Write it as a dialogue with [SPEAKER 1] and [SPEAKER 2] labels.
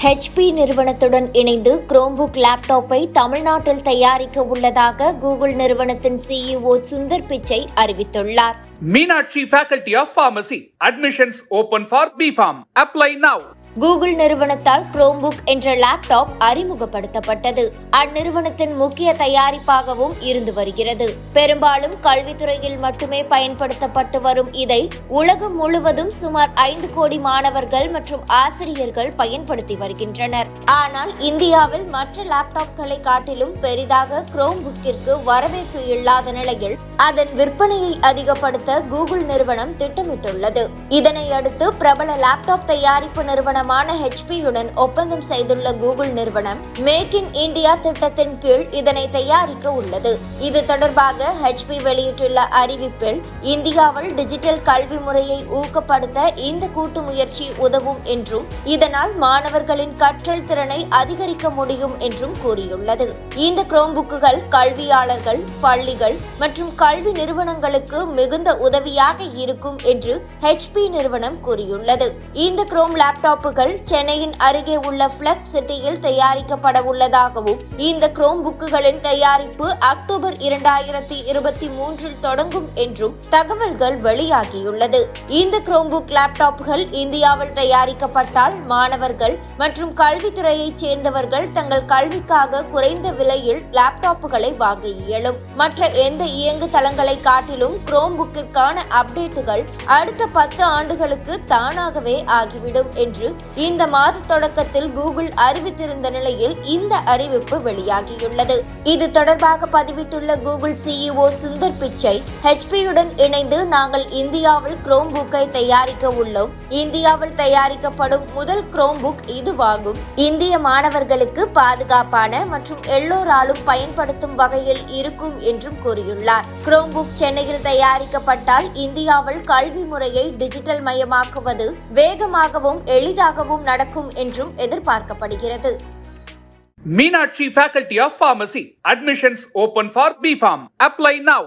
[SPEAKER 1] HP நிறுவனத்துடன் இணைந்து Chromebook லேப்டாப்பை தமிழ்நாட்டில் தயாரிக்க உள்ளதாக கூகுள் நிறுவனத்தின் CEO சுந்தர் பிச்சை அறிவித்துள்ளார்.
[SPEAKER 2] Meenakshi Faculty of Pharmacy. Admissions open for B.Pharm. Apply now.
[SPEAKER 1] Google நிறுவனத்தால் Chromebook என்ற லேப்டாப் அறிமுகப்படுத்தப்பட்டது. அந்நிறுவனத்தின் முக்கிய தயாரிப்பாகவும் இருந்து வருகிறது. பெரும்பாலும் கல்வித்துறையில் மட்டுமே பயன்படுத்தப்பட்டு வரும் இதை உலகம் முழுவதும் சுமார் 5 கோடி மாணவர்கள் மற்றும் ஆசிரியர்கள் பயன்படுத்தி வருகின்றனர். ஆனால் இந்தியாவில் மற்ற லேப்டாப்களை காட்டிலும் பெரிதாக Chromebookற்கு வரவேற்பு இல்லாத நிலையில் அதன் விற்பனையை அதிகப்படுத்த கூகுள் நிறுவனம் திட்டமிட்டுள்ளது. இதனை அடுத்து பிரபல லேப்டாப் தயாரிப்பு நிறுவனம் HP-யுடன் ஒப்பந்தம் செய்துள்ள கூகுள் நிறுவனம் மேக் இன் இந்தியா திட்டத்தின் கீழ் இதனை தயாரிக்க உள்ளது. இது தொடர்பாக HP வெளியிட்டுள்ள அறிவிப்பில் இந்தியாவில் டிஜிட்டல் கல்வி முறையை ஊக்கப்படுத்த இந்த கூட்டு முயற்சி உதவும் என்றும் இதனால் மாணவர்களின் கற்றல் திறனை அதிகரிக்க முடியும் என்றும் கூறியுள்ளது. இந்த Chromebookகள் கல்வியாளர்கள், பள்ளிகள் மற்றும் கல்வி நிறுவனங்களுக்கு மிகுந்த உதவியாக இருக்கும் என்று HP நிறுவனம் கூறியுள்ளது. இந்த Chrome லேப்டாப்புகள் சென்னையின் அருகே உள்ள ஃபிளக்ஸ் சிட்டியில் தயாரிக்கப்பட உள்ளதாகவும் இந்த Chromebookகளின் தயாரிப்பு அக்டோபர் 2023 தொடங்கும் என்றும் தகவல்கள் வெளியாகியுள்ளது. இந்த Chromebook லேப்டாப்புகள் இந்தியாவில் தயாரிக்கப்பட்டால் மாணவர்கள் மற்றும் கல்வித்துறையைச் சேர்ந்தவர்கள் தங்கள் கல்விக்காக குறைந்த விலையில் லேப்டாப்புகளை வாங்க இயலும். மற்ற எந்த இயங்கு தளங்களை காட்டிலும் Chromebookற்கான அப்டேட்டுகள் அடுத்த 10 ஆண்டுகளுக்கு தானாகவே ஆகிவிடும் என்று இந்த மாத தொடக்கத்தில் கூகுள் அறிவித்திருந்த நிலையில் இந்த அறிவிப்பு வெளியாகியுள்ளது. இது தொடர்பாக பதிவிட்டுள்ள கூகுள் CEO சுந்தர் பிச்சை, HP-யுடன் இணைந்து நாங்கள் இந்தியாவில் Chromebook-ஐ தயாரிக்க உள்ளோம். இந்தியாவில் தயாரிக்கப்படும் முதல் Chromebook இதுவாகும். இந்திய மாணவர்களுக்கு பாதுகாப்பான மற்றும் எல்லோராலும் பயன்படுத்தும் வகையில் இருக்கும் என்றும் கூறியுள்ளார். Chromebook சென்னையில் தயாரிக்கப்பட்டால் இந்தியாவில் கல்வி முறையை டிஜிட்டல் மயமாக்குவது வேகமாகவும் எளிதாகவும் நடக்கும் என்றும் எதிர்பார்க்கப்படுகிறது.
[SPEAKER 2] Meenakshi Faculty of Pharmacy. Admissions open for B.Pharm. Apply now.